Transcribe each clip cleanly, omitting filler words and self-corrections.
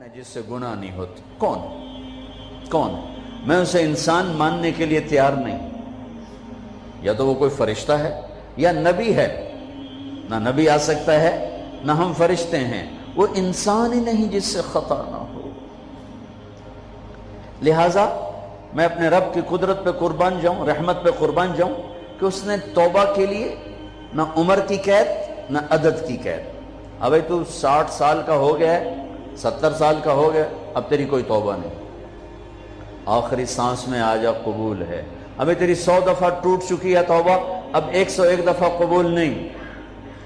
ہے جس سے گناہ نہیں ہوتا؟ کون؟ میں اسے انسان ماننے کے لیے تیار نہیں. یا تو وہ کوئی فرشتہ ہے یا نبی ہے. نہ نبی آ سکتا ہے نہ ہم فرشتے ہیں. وہ انسان ہی نہیں جس سے خطا نہ ہو. لہٰذا میں اپنے رب کی قدرت پہ قربان جاؤں، رحمت پہ قربان جاؤں کہ اس نے توبہ کے لیے نہ عمر کی قید نہ عدد کی قید. اب تو 60 سال کا ہو گیا ہے، 70 سال کا ہو گیا، اب تیری کوئی توبہ نہیں. آخری سانس میں آ جا، قبول ہے. ابھی تیری 100 دفعہ ٹوٹ چکی ہے توبہ، اب 101 دفعہ قبول نہیں،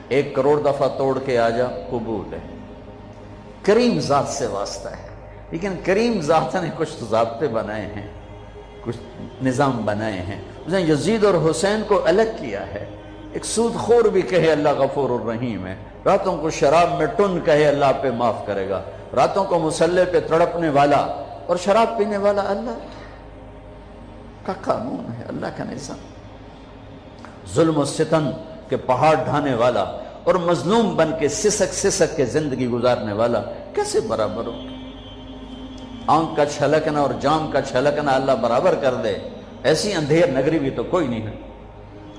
1 کروڑ دفعہ توڑ کے آ جا، قبول ہے. کریم ذات سے واسطہ ہے. لیکن کریم ذات نے کچھ ضابطے بنائے ہیں، کچھ نظام بنائے ہیں. اس نے یزید اور حسین کو الگ کیا ہے. ایک سود خور بھی کہے اللہ غفور الرحیم ہے، راتوں کو شراب میں ٹن کہے اللہ پہ معاف کرے گا، راتوں کو مصلے پہ تڑپنے والا اور شراب پینے والا اللہ کا قانون ہے، اللہ کا نظام. ظلم و ستم کے پہاڑ ڈھانے والا اور مظلوم بن کے سسک کے زندگی گزارنے والا کیسے برابر ہو؟ آنکھ کا چھلکنا اور جام کا چھلکنا اللہ برابر کر دے، ایسی اندھیر نگری بھی تو کوئی نہیں ہے.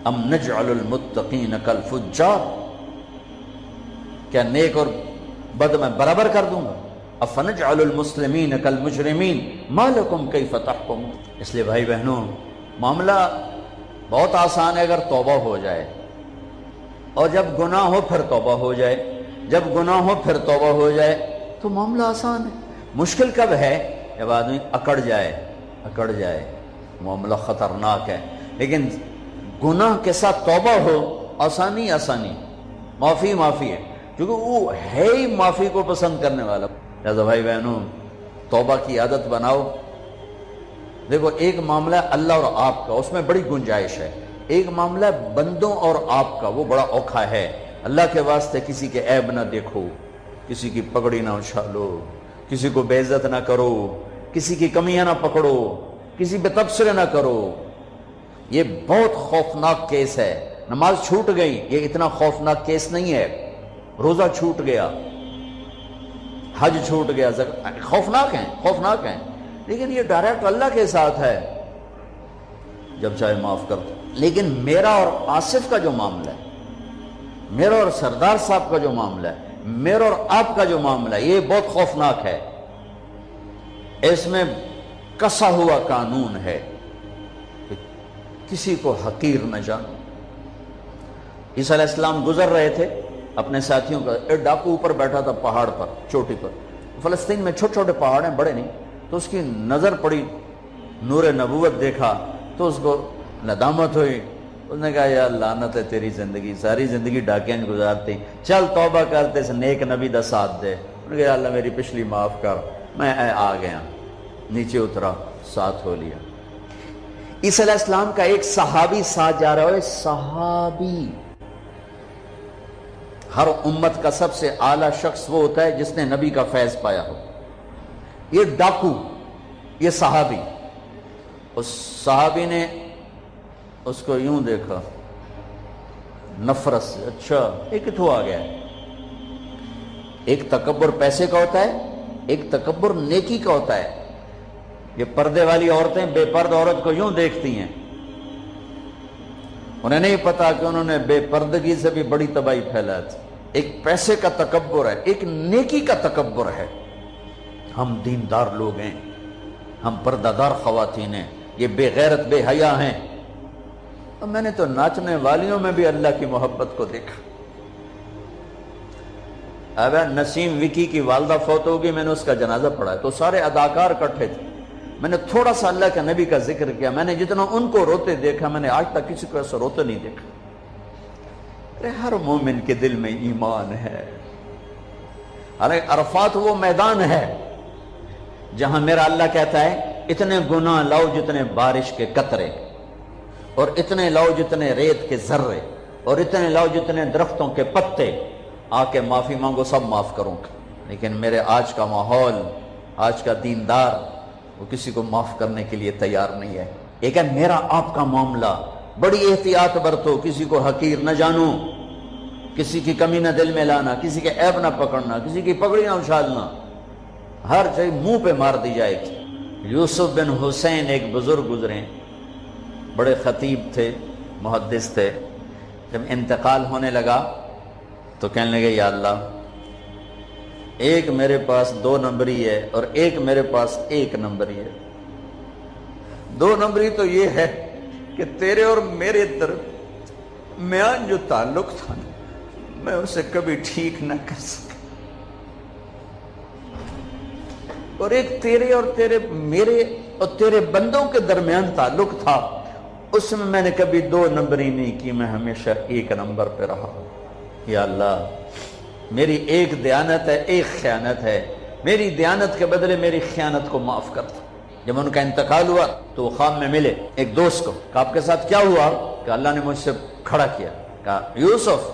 ام نجعل المتقین کالفجار، کیا نیک اور بد میں برابر کر دوں گا؟ افنجعل المسلمین کالمجرمین ما لکم کیف تحکمون. اس لیے بھائی بہنوں، معاملہ بہت آسان ہے اگر توبہ ہو جائے، اور جب گناہ ہو پھر توبہ ہو جائے. جب گناہ ہو پھر توبہ ہو جائے تو معاملہ آسان ہے. مشکل کب ہے؟ جب آدمی اکڑ جائے، معاملہ خطرناک ہے. لیکن گناہ کے ساتھ توبہ ہو، آسانی، معافی ہے، کیونکہ وہ ہے ہی معافی کو پسند کرنے والا. لہذا بھائی بہنوں، توبہ کی عادت بناؤ. دیکھو، ایک معاملہ ہے اللہ اور آپ کا، اس میں بڑی گنجائش ہے. ایک معاملہ ہے بندوں اور آپ کا، وہ بڑا اوکھا ہے. اللہ کے واسطے کسی کے عیب نہ دیکھو، کسی کی پگڑی نہ اچھالو، کسی کو بے عزت نہ کرو، کسی کی کمیاں نہ پکڑو، کسی پہ تبصرے نہ کرو. یہ بہت خوفناک کیس ہے. نماز چھوٹ گئی، یہ اتنا خوفناک کیس نہیں ہے. روزہ چھوٹ گیا، حج چھوٹ گیا، خوفناک ہیں. لیکن یہ ڈائریکٹ اللہ کے ساتھ ہے، جب چاہے معاف کر دو. لیکن میرا اور آصف کا جو معاملہ ہے، میرا اور سردار صاحب کا جو معاملہ ہے، میرا اور آپ کا جو معاملہ ہے، یہ بہت خوفناک ہے. اس میں کسا ہوا قانون ہے کہ کسی کو حقیر نہ جانو. عیسیٰ علیہ السلام گزر رہے تھے اپنے ساتھیوں کا، ایک ڈاکو اوپر بیٹھا تھا پہاڑ پر، چوٹی پر. فلسطین میں چھوٹے چھوٹے پہاڑ ہیں، بڑے نہیں. تو اس کی نظر پڑی، نور نبوت دیکھا تو اس کو ندامت ہوئی. اس نے کہا یا لعنت ہے تیری زندگی، ساری زندگی ڈاکیاں گزارتی، چل توبہ کرتے سے نیک نبی دا ساتھ دے. انہوں نے کہا اللہ میری پچھلی معاف کر. میں آ گیا، نیچے اترا، ساتھ ہو لیا. عیسیٰ علیہ السلام کا ایک صحابی ساتھ جا رہا ہے. صحابی، ہر امت کا سب سے اعلیٰ شخص وہ ہوتا ہے جس نے نبی کا فیض پایا ہو. یہ ڈاکو، یہ صحابی. اس صحابی نے اس کو یوں دیکھا نفرت سے، اچھا یہ کتوں آ گیا. ایک تکبر پیسے کا ہوتا ہے، ایک تکبر نیکی کا ہوتا ہے. یہ پردے والی عورتیں بے پرد عورت کو یوں دیکھتی ہیں، انہیں نہیں پتا کہ انہوں نے بے پردگی سے بھی بڑی تباہی پھیلا تھی. ایک پیسے کا تکبر ہے، ایک نیکی کا تکبر ہے. ہم دیندار لوگ ہیں، ہم پردہ دار خواتین ہیں، یہ بے غیرت بے حیا ہیں. اور میں نے تو ناچنے والیوں میں بھی اللہ کی محبت کو دیکھا. اب نسیم وکی کی والدہ فوت ہوگی، میں نے اس کا جنازہ پڑھا تو سارے اداکار اکٹھے تھے. میں نے تھوڑا سا اللہ کے نبی کا ذکر کیا. میں نے جتنا ان کو روتے دیکھا، میں نے آج تک کسی کو ایسا روتے نہیں دیکھا. ہر مومن کے دل میں ایمان ہے. عرفات وہ میدان ہے جہاں میرا اللہ کہتا ہے اتنے گناہ لاؤ جتنے بارش کے قطرے، اور اتنے لاؤ جتنے ریت کے ذرے، اور اتنے لاؤ جتنے درختوں کے پتے، آ کے معافی مانگو، سب معاف کروں گا. لیکن میرے آج کا ماحول، آج کا دیندار، وہ کسی کو معاف کرنے کے لیے تیار نہیں ہے. ایک ہے میرا آپ کا معاملہ، بڑی احتیاط برتو، کسی کو حقیر نہ جانو، کسی کی کمی نہ دل میں لانا، کسی کے عیب نہ پکڑنا، کسی کی پگڑی نہ اچھالنا. ہر چیز منہ پہ مار دی جائے گی۔ یوسف بن حسین ایک بزرگ گزرے، بڑے خطیب تھے، محدث تھے۔ جب انتقال ہونے لگا تو کہنے لگے یا اللہ، ایک میرے پاس 2 نمبری ہے اور ایک میرے پاس 1 نمبری ہے۔ 2 نمبری تو یہ ہے کہ تیرے اور میرے درمیان جو تعلق تھا میں اسے کبھی ٹھیک نہ کر سکا، اور ایک تیرے اور میرے اور تیرے بندوں کے درمیان تعلق تھا، اس میں نے کبھی 2 نمبری نہیں کی، میں ہمیشہ 1 نمبر پہ رہا۔ یا اللہ، میری ایک دیانت ہے، ایک خیانت ہے، میری دیانت کے بدلے میری خیانت کو معاف کر دو۔ جب ان کا انتقال ہوا تو وہ خواب میں ملے ایک دوست کو، کہا آپ کے ساتھ کیا ہوا؟ کہ اللہ نے مجھ سے کھڑا کیا، کہا یوسف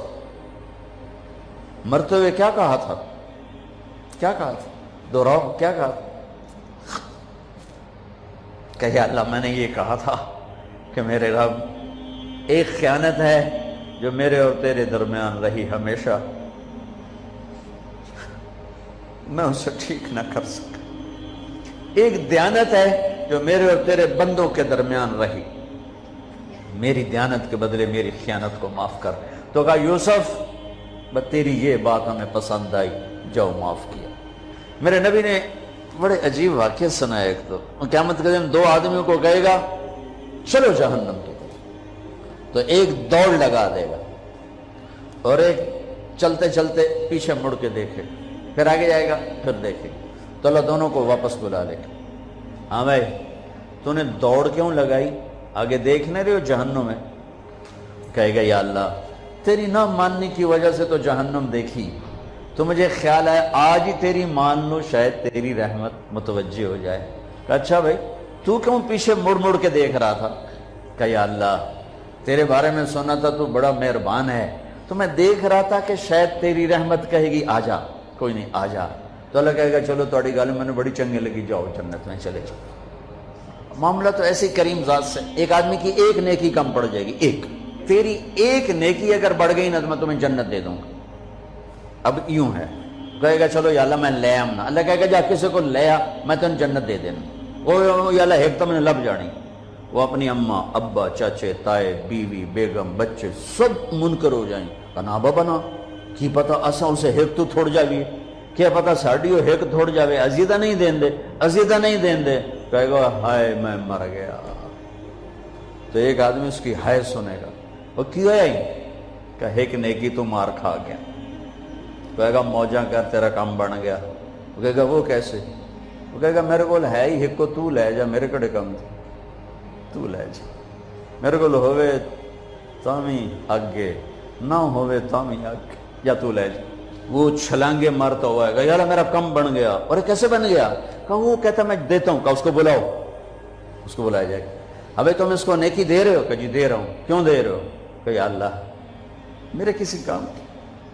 مرتے ہوئے کیا کہا تھا؟ کیا کہا تھا؟ دوہراؤ، کیا کہا تھا؟ کہ یا اللہ، میں نے یہ کہا تھا کہ میرے رب، ایک خیانت ہے جو میرے اور تیرے درمیان رہی ہمیشہ، میں اسے ٹھیک نہ کر سکا۔ ایک دیانت ہے جو میرے اور تیرے بندوں کے درمیان رہی، میری دیانت کے بدلے میری خیانت کو معاف کر۔ تو کہا یوسف، بس تیری یہ بات ہمیں پسند آئی، جاؤ معاف کیا۔ میرے نبی نے بڑے عجیب واقعہ سنایا۔ ایک تو قیامت کے دن 2 آدمیوں کو کہے گا چلو جہنم کی طرف، تو ایک دوڑ لگا دے گا اور ایک چلتے چلتے پیچھے مڑ کے دیکھے، پھر آگے جائے گا، پھر دیکھے، تو اللہ دونوں کو واپس بلا لے گا۔ ہاں بھائی، تو نے دوڑ کیوں لگائی؟ آگے دیکھنے رہے ہو جہنم میں؟ کہے گا یا اللہ، تیری نہ ماننے کی وجہ سے تو جہنم دیکھی، تو مجھے خیال ہے آج ہی تیری مان لو، شاید تیری رحمت متوجہ ہو جائے۔ کہا اچھا بھائی، تو کیوں پیچھے مڑ مڑ کے دیکھ رہا تھا؟ کہ یا اللہ، تیرے بارے میں سنا تھا تو بڑا مہربان ہے، تو میں دیکھ رہا تھا کہ شاید تیری رحمت کہے گی آ جا۔ کوئی نہیں، آ جا۔ تو اللہ کہے گا چلو تھوڑی گل میں نے بڑی چنگی لگی، جاؤ جنت میں چلے جاؤ۔ معاملہ تو ایسی کریم ذات سے، ایک آدمی کی ایک نیکی کم پڑ جائے گی، ایک تیری ایک نیکی اگر بڑھ گئی نا تو میں تمہیں جنت دے دوں گا۔ اب یوں ہے، کہے گا چلو یا اللہ میں لے آم نا، اللہ کہے گا جا کسی کو لے آ، میں تمہیں جنت دے دینا۔ وہ یا اللہ ایک تو میں نے لب جانی، وہ اپنی اماں، ابا، چاچے، تائے، بیوی، بیگم، بچے سب منکر ہو جائیں۔ کہنا بابا نا کی پتا اساں اسے ایک تو تھوڑ جاوی، کیا پتا ساڑیو ایک تھوڑ جاوے، عزیدہ نہیں دین دے، عزیدہ نہیں دین دے۔ کہے گا ہائے میں مر گیا۔ تو ایک آدمی اس کی ہائے سنے گا، وہ کیوں آئی؟ کہ ایک نیکی تو مار کھا گیا۔ کہے گا موجاں کر تیرا کام بن گیا۔ وہ کہے گا وہ کیسے؟ وہ کہے گا میرے کو ہے ہی ایک کو، تو لے جا، میرے کڑے کم تھی، تو لے جا، میرے کو ہوئے تامی آگے، نہ ہوئے تامی آگے، یا تو لے جا۔ وہ چھلانگے مارتا ہوا ہے، یار میرا کم بن گیا۔ اور کیسے بن گیا؟ کہ وہ کہتا میں دیتا ہوں، کہ اس کو بلاؤ، اس کو بلایا جائے گا۔ ابھی تم اس کو نیکی دے رہے ہو؟ کہ جی دے رہا ہوں۔ کیوں دے رہے ہو؟ کہ یا اللہ میرے کسی کام کی،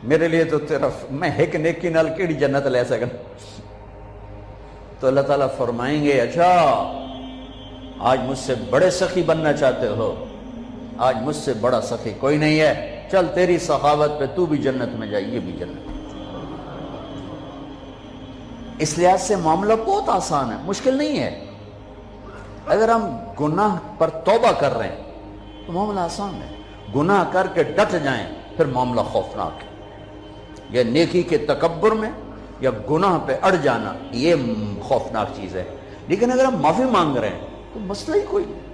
میرے لیے تو تیرا، میں ایک نیکی نال کیڑی جنت لے سکنا۔ تو اللہ تعالیٰ فرمائیں گے اچھا آج مجھ سے بڑے سخی بننا چاہتے ہو؟ آج مجھ سے بڑا سخی کوئی نہیں ہے، چل تیری سخاوت پہ تو بھی جنت میں جائے، یہ بھی جنت۔ اس لحاظ سے معاملہ بہت آسان ہے، مشکل نہیں ہے۔ اگر ہم گناہ پر توبہ کر رہے ہیں تو معاملہ آسان ہے، گناہ کر کے ڈٹ جائیں پھر معاملہ خوفناک ہے۔ یا نیکی کے تکبر میں یا گناہ پہ اڑ جانا، یہ خوفناک چیز ہے۔ لیکن اگر ہم معافی مانگ رہے ہیں تو مسئلہ ہی کوئی نہیں۔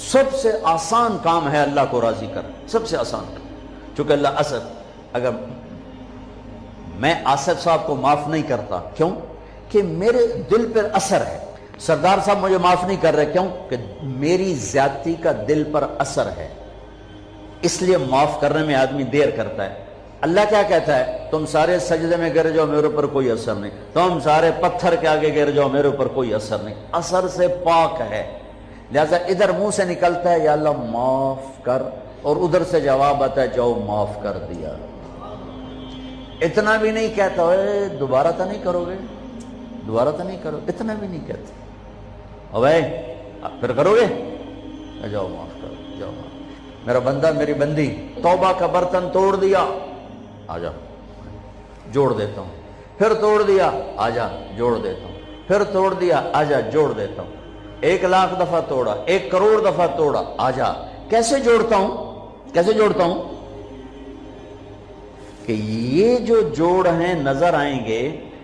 سب سے آسان کام ہے اللہ کو راضی کر، سب سے آسان کام۔ چونکہ اللہ اگر میں آصف صاحب کو معاف نہیں کرتا، کیوں؟ کہ میرے دل پر اثر ہے۔ سردار صاحب مجھے معاف نہیں کر رہے، کیوں؟ کہ میری زیادتی کا دل پر اثر ہے، اس لیے معاف کرنے میں آدمی دیر کرتا ہے۔ اللہ کیا کہتا ہے؟ تم سارے سجدے میں گر جاؤ، میرے اوپر کوئی اثر نہیں، تم سارے پتھر کے آگے گر جاؤ، میرے اوپر کوئی اثر نہیں، اثر سے پاک ہے۔ لہذا ادھر منہ سے نکلتا ہے یا اللہ معاف کر، اور ادھر سے جواب آتا ہے جاؤ معاف کر دیا۔ اتنا بھی نہیں کہتا اے دوبارہ تو نہیں کرو گے، دوبارہ تو نہیں کرو، اتنا بھی نہیں کہتا۔ اوے پھر کرو گے؟ جاؤ معاف کرو، جاؤ معاف۔ میرا بندہ، میری بندی توبہ کا برتن توڑ دیا، آ جاؤ جوڑ دیتا ہوں۔ پھر توڑ دیا، آجا جوڑ دیتا ہوں، پھر توڑ دیا، آجا جوڑ دیتا ہوں، 1,00,000 دفعہ توڑا، 1 کروڑ دفعہ توڑا، آجا کیسے جوڑتا ہوں؟ کیسے جوڑتا ہوں؟ کہ یہ جو جوڑ ہیں نظر آئیں گے،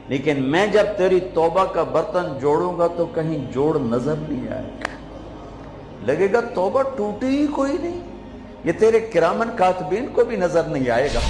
لیکن میں جب تیری توبہ کا برتن جوڑوں گا تو کہیں جوڑ نظر نہیں آئے گا، لگے گا توبہ ٹوٹی ہی کوئی نہیں، یہ تیرے کرامن کاتبین کو بھی نظر نہیں آئے گا۔